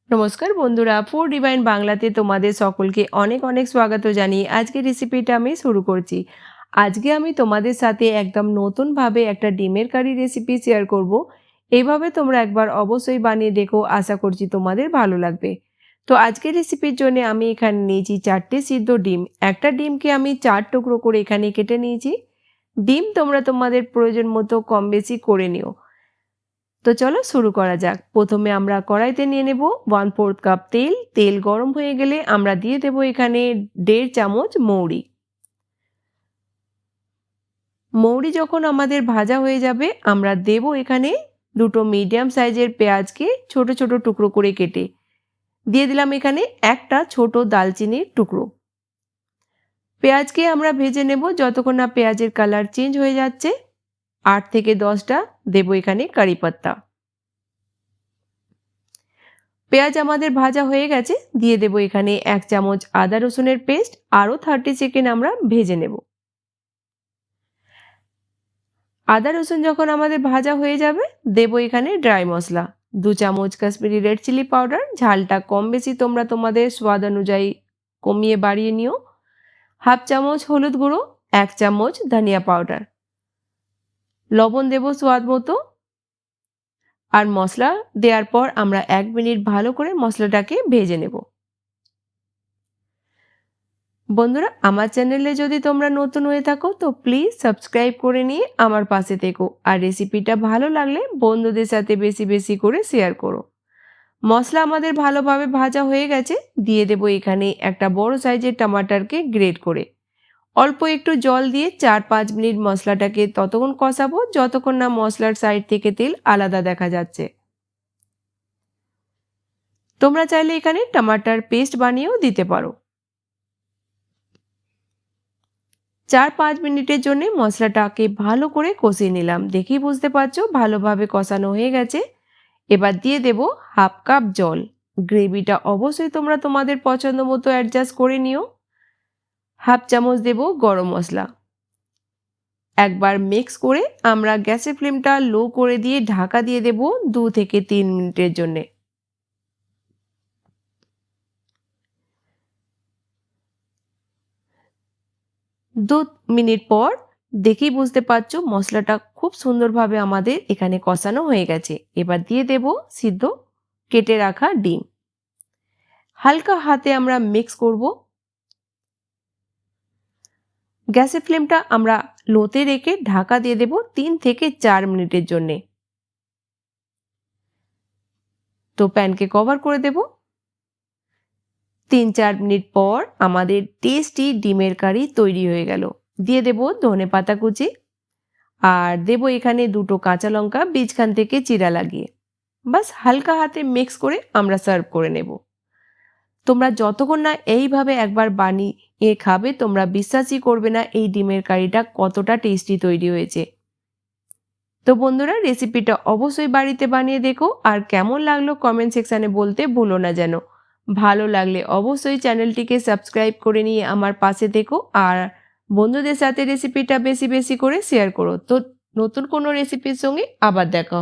নমস্কার বন্ধুরা, food divine বাংলাতে তোমাদের সকলকে অনেক অনেক স্বাগত জানিয়ে আজকের রেসিপিটা আমি শুরু করছি। আজকে আমি তোমাদের সাথে একদম নতুনভাবে একটা ডিমের কারি রেসিপি শেয়ার করব। এইভাবে তোমরা একবার অবশ্যই বানিয়ে দেখো, আশা করছি তোমাদের ভালো লাগবে। তো আজকের রেসিপির জন্য আমি এখানে নিয়েছি 4টে সিদ্ধ ডিম। একটা ডিমকে আমি 4 টুকরো করে এখানে কেটে নিয়েছি। ডিম তোমরা তোমাদের প্রয়োজন মতো কম বেশি করে নিও। তো চলো শুরু করা যাক। প্রথমে আমরা কড়াইতে নিয়ে নেব 1/4 কাপ তেল। তেল গরম হয়ে গেলে আমরা দিয়ে দেব এখানে 1.5 চামচ মৌরি। মৌরি যখন আমাদের ভাজা হয়ে যাবে আমরা দেব এখানে দুটো মিডিয়াম সাইজের পেঁয়াজকে ছোট ছোট টুকরো করে কেটে। দিয়ে দিলাম এখানে একটা ছোট দালচিনির টুকরো। পেঁয়াজকে আমরা ভেজে নেব যতক্ষণ না পেঁয়াজের কালার চেঞ্জ হয়ে যাচ্ছে। 8 থেকে 10টা দেব এখানে কারি পাত্তা। পেঁয়াজ আমাদের ভাজা হয়ে গেছে, দিয়ে দেব এখানে 1 চামচ আদা রসুনের পেস্ট। আরও 30 সেকেন্ড আমরা ভেজে নেব। আদা রসুন যখন আমাদের ভাজা হয়ে যাবে দেব এখানে ড্রাই মশলা 2 চামচ কাশ্মীরি রেড চিলি পাউডার। ঝালটা কম বেশি তোমরা তোমাদের স্বাদ অনুযায়ী কমিয়ে বাড়িয়ে নিও। হাফ চামচ হলুদ গুঁড়ো, 1 চামচ ধনিয়া পাউডার, লবণ দেব স্বাদ মতো। আর মশলা দেওয়ার পর আমরা 1 মিনিট ভালো করে মশলাটাকে ভেজে নেব। বন্ধুরা, আমার চ্যানেলে যদি তোমরা নতুন হয়ে থাকো তো প্লিজ সাবস্ক্রাইব করে নিয়ে আমার পাশে থেকো, আর রেসিপিটা ভালো লাগলে বন্ধুদের সাথে বেশি বেশি করে শেয়ার করো। মশলা আমাদের ভালোভাবে ভাজা হয়ে গেছে, দিয়ে দেব এখানে একটা বড় সাইজের টমাটারকে গ্রেট করে। অল্প একটু জল দিয়ে 4-5 মিনিট মশলাটাকে ততক্ষণ কষাবো যতক্ষণ না মশলার সাইড থেকে তেল আলাদা দেখা যাচ্ছে। তোমরা চাইলে এখানে টমাটার পেস্ট বানিয়েও দিতে পারো। 4-5 মিনিটের জন্য মশলাটাকে ভালো করে কষিয়ে নিলাম। দেখেই বুঝতে পারছো ভালোভাবে কষানো হয়ে গেছে। এবার দিয়ে দেব হাফ কাপ জল। গ্রেভিটা অবশ্যই তোমরা তোমাদের পছন্দ মতো অ্যাডজাস্ট করে নিও। হাফ চামচ দেব গরম মশলা। একবার মিক্স করে আমরা গ্যাসের ফ্লেমটা লো করে দিয়ে ঢাকা দিয়ে দেব 2 থেকে 3 মিনিটের জন্য। 2 মিনিট পর দেখেই বুঝতে পারছো মশলাটা খুব সুন্দরভাবে আমাদের এখানে কষানো হয়ে গেছে। এবার দিয়ে দেব সিদ্ধ কেটে রাখা ডিম। হালকা হাতে আমরা মিক্স করব। গ্যাসের ফ্লেমটা আমরা লোতে রেখে ঢাকা দিয়ে দেব 3 থেকে 4 মিনিটের জন্য। তো প্যানকে কভার করে দেব। 3-4 মিনিট পর আমাদের টেস্টি ডিমের কারি তৈরি হয়ে গেল। দিয়ে দেব ধনেপাতা কুচি, আর দেব এখানে দুটো কাঁচা লঙ্কা বীজখান থেকে চিরা লাগিয়ে। বাস হালকা হাতে মিক্স করে আমরা সার্ভ করে নেব। তোমরা যতক্ষণ না এইভাবে একবার বানিয়ে খাবে তোমরা বিশ্বাসই করবে না এই ডিমের কারিটা কতটা টেস্টি তৈরি হয়েছে। তো বন্ধুরা, রেসিপিটা অবশ্যই বাড়িতে বানিয়ে দেখো, আর কেমন লাগলো কমেন্ট সেকশানে বলতে ভুলো না যেন। ভালো লাগলে অবশ্যই চ্যানেলটিকে সাবস্ক্রাইব করে নিয়ে আমার পাশে থেকো, আর বন্ধুদের সাথে রেসিপিটা বেশি বেশি করে শেয়ার করো। তো নতুন কোনো রেসিপির সঙ্গে আবার দেখা হবে।